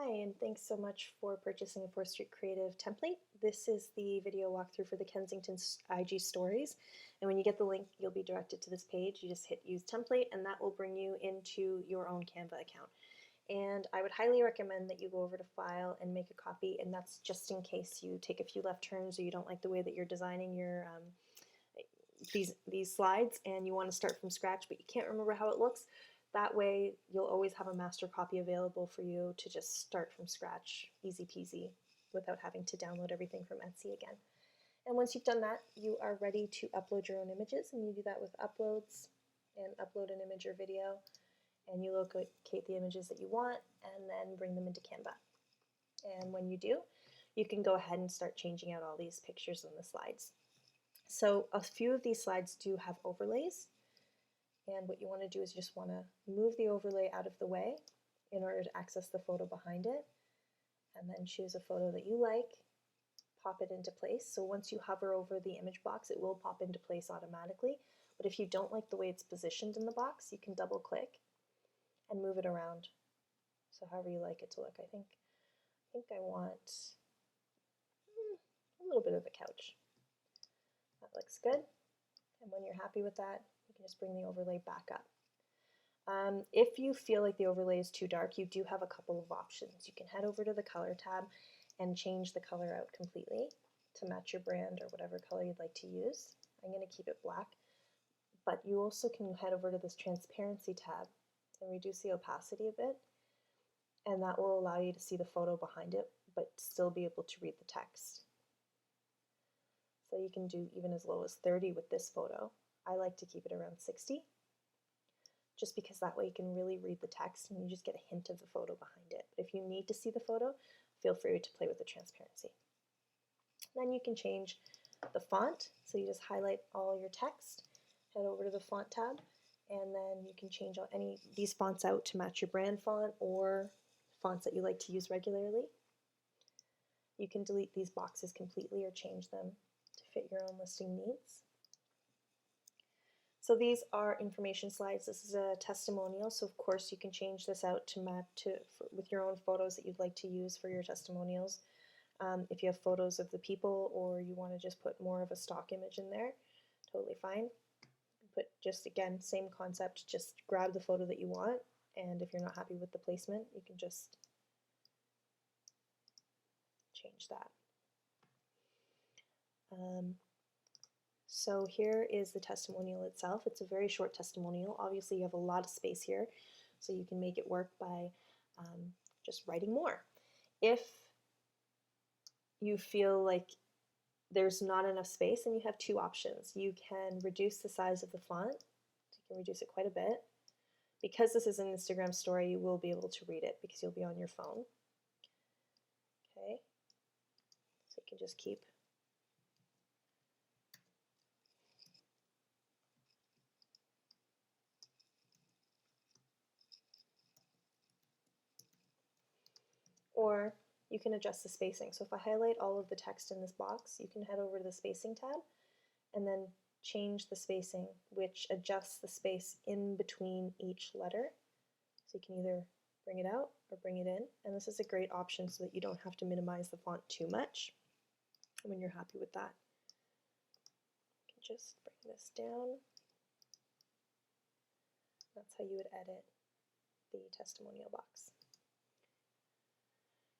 Hi, and thanks so much for purchasing a 4th Street Creative template. This is the video walkthrough for the Kensington IG stories. And when you get the link, you'll be directed to this page. You just hit use template, and that will bring you into your own Canva account. And I would highly recommend that you go over to File and make a copy, and that's just in case you take a few left turns or you don't like the way that you're designing your these slides and you want to start from scratch, but you can't remember how it looks. That way, you'll always have a master copy available for you to just start from scratch, easy peasy, without having to download everything from Etsy again. And once you've done that, you are ready to upload your own images, and you do that with Uploads and upload an image or video, and you locate the images that you want and then bring them into Canva. And when you do, you can go ahead and start changing out all these pictures in the slides. So a few of these slides do have overlays. And what you want to do is you just want to move the overlay out of the way in order to access the photo behind it, and then choose a photo that you like, pop it into place. So once you hover over the image box, it will pop into place automatically. But if you don't like the way it's positioned in the box, you can double click and move it around. So however you like it to look. I think I want a little bit of a couch. That looks good. And when you're happy with that, you can just bring the overlay back up. If you feel like the overlay is too dark, you do have a couple of options. You can head over to the color tab and change the color out completely to match your brand or whatever color you'd like to use. I'm going to keep it black, but you also can head over to this transparency tab and reduce the opacity a bit, and that will allow you to see the photo behind it, but still be able to read the text. So you can do even as low as 30 with this photo. I like to keep it around 60, just because that way you can really read the text and you just get a hint of the photo behind it. But if you need to see the photo, feel free to play with the transparency. Then you can change the font, so you just highlight all your text, head over to the font tab, and then you can change any of these fonts out to match your brand font or fonts that you like to use regularly. You can delete these boxes completely or change them to fit your own listing needs. So these are information slides. This is a testimonial, so of course you can change this out to match with your own photos that you'd like to use for your testimonials. If you have photos of the people or you want to just put more of a stock image in there, totally fine. But just again, same concept, just grab the photo that you want, and if you're not happy with the placement, you can just change that. So here is the testimonial itself. It's a very short testimonial. Obviously you have a lot of space here, so you can make it work by just writing more. If you feel like there's not enough space, then you have two options. You can reduce the size of the font. You can reduce it quite a bit. Because this is an Instagram story, you will be able to read it because you'll be on your phone. Okay, so you can just keep or you can adjust the spacing. So if I highlight all of the text in this box, you can head over to the spacing tab and then change the spacing, which adjusts the space in between each letter. So you can either bring it out or bring it in, and this is a great option so that you don't have to minimize the font too much. And when you're happy with that, you can just bring this down. That's how you would edit the testimonial box.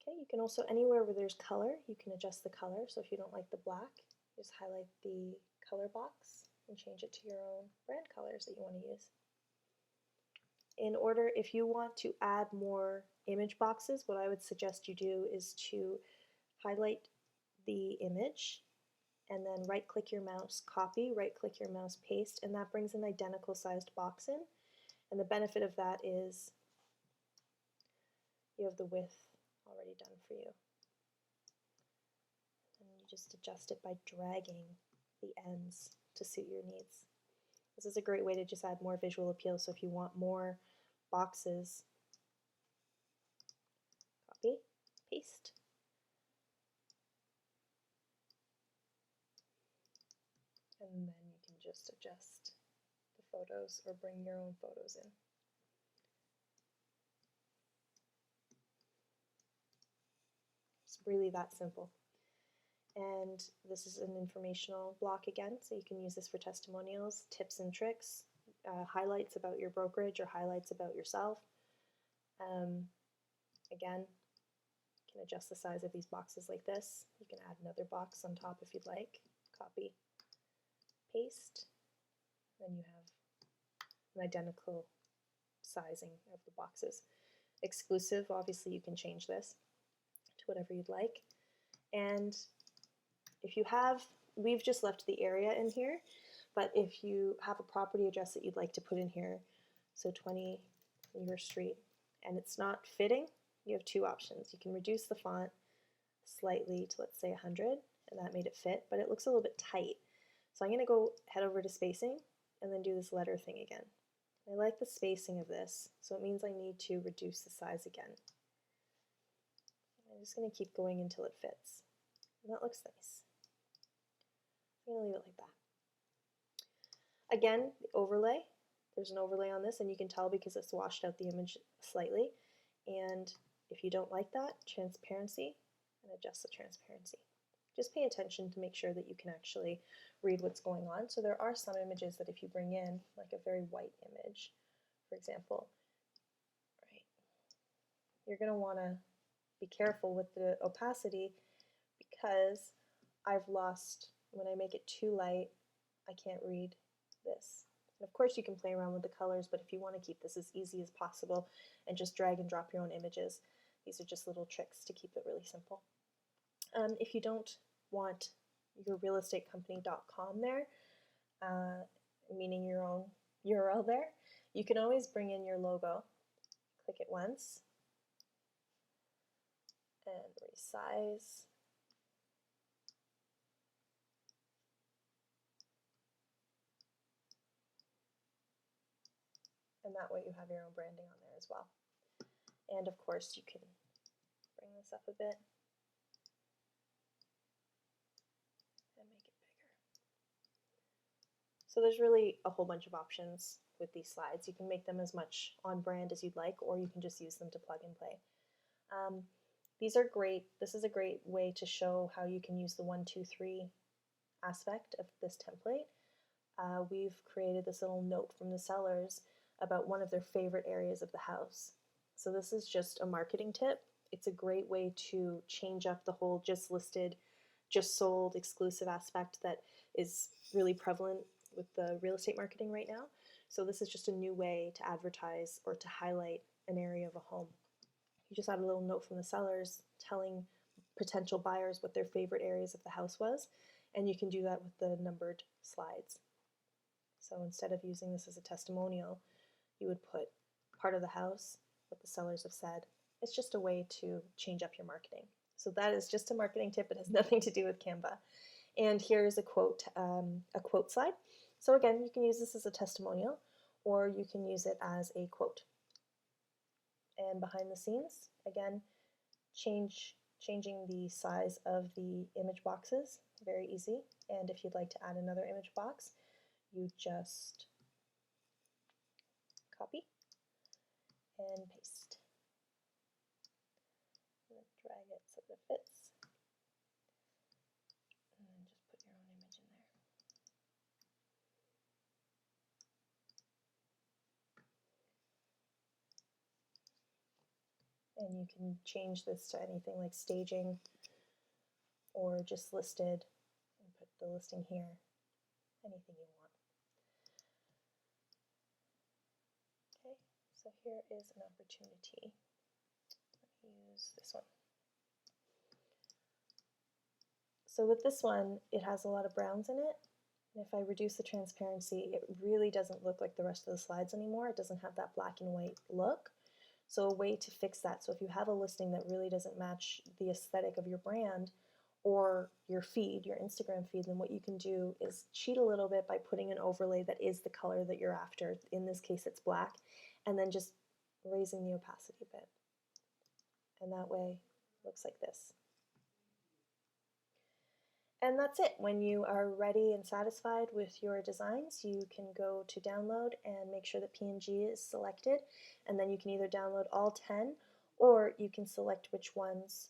Okay, you can also, anywhere where there's color, you can adjust the color. So if you don't like the black, just highlight the color box and change it to your own brand colors that you want to use. In order, if you want to add more image boxes, what I would suggest you do is to highlight the image and then right-click your mouse, copy, right-click your mouse, paste, and that brings an identical sized box in. And the benefit of that is you have the width already done for you. And you just adjust it by dragging the ends to suit your needs. This is a great way to just add more visual appeal, so if you want more boxes, copy, paste. And then you can just adjust the photos or bring your own photos in. Really that simple. And this is an informational block again, so you can use this for testimonials, tips and tricks, highlights about your brokerage or highlights about yourself. Again, you can adjust the size of these boxes like this. You can add another box on top if you'd like. Copy, paste, then you have an identical sizing of the boxes. Exclusive, obviously you can change this to whatever you'd like. And if you have, we've just left the area in here, but if you have a property address that you'd like to put in here, so 20 Weaver Street, and it's not fitting, you have two options. You can reduce the font slightly to, let's say, 100, and that made it fit, but it looks a little bit tight. So I'm going to go head over to spacing and then do this letter thing again. I like the spacing of this, so it means I need to reduce the size again. I'm just going to keep going until it fits. And that looks nice. I'm going to leave it like that. Again, the overlay. There's an overlay on this, and you can tell because it's washed out the image slightly. And if you don't like that, transparency, and adjust the transparency. Just pay attention to make sure that you can actually read what's going on. So there are some images that if you bring in, like a very white image, for example, right, you're going to want to be careful with the opacity because I've lost, when I make it too light, I can't read this. And of course you can play around with the colors, but if you want to keep this as easy as possible and just drag and drop your own images, these are just little tricks to keep it really simple. If you don't want your realestatecompany.com there, meaning your own URL there, you can always bring in your logo. Click it once and resize. And that way you have your own branding on there as well. And of course you can bring this up a bit and make it bigger. So there's really a whole bunch of options with these slides. You can make them as much on brand as you'd like, or you can just use them to plug and play. These are great. This is a great way to show how you can use the 1, 2, 3 aspect of this template. We've created this little note from the sellers about one of their favorite areas of the house. So this is just a marketing tip. It's a great way to change up the whole just listed, just sold exclusive aspect that is really prevalent with the real estate marketing right now. So this is just a new way to advertise or to highlight an area of a home. You just add a little note from the sellers telling potential buyers what their favorite areas of the house was, and you can do that with the numbered slides. So instead of using this as a testimonial, you would put part of the house, what the sellers have said. It's just a way to change up your marketing. So that is just a marketing tip. It has nothing to do with Canva. And here's a quote slide. So again, you can use this as a testimonial, or you can use it as a quote. And behind the scenes, again, changing the size of the image boxes, very easy. And if you'd like to add another image box, you just copy and paste. And then drag it so that it fits. And then just put your own image in there. And you can change this to anything like staging or just listed and put the listing here, anything you want. Okay, so here is an opportunity. Let me use this one. So with this one, it has a lot of browns in it. And if I reduce the transparency, it really doesn't look like the rest of the slides anymore. It doesn't have that black and white look. So a way to fix that, so if you have a listing that really doesn't match the aesthetic of your brand or your feed, your Instagram feed, then what you can do is cheat a little bit by putting an overlay that is the color that you're after. In this case, it's black, and then just raising the opacity a bit. And that way, it looks like this. And that's it. When you are ready and satisfied with your designs, you can go to download and make sure that PNG is selected, and then you can either download all 10 or you can select which ones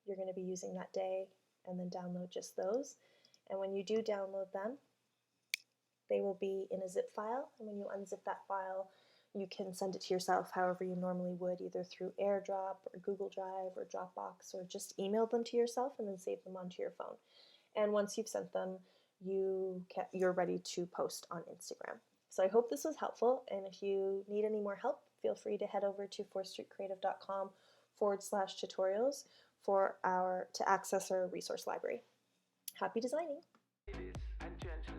you're going to be using that day, and then download just those. And when you do download them, they will be in a zip file, and when you unzip that file, you can send it to yourself however you normally would, either through AirDrop or Google Drive or Dropbox, or just email them to yourself and then save them onto your phone. And once you've sent them, you're ready to post on Instagram. So I hope this was helpful, and if you need any more help, feel free to head over to 4thstreetcreative.com/tutorials to access our resource library. Happy designing! Ladies and gentlemen.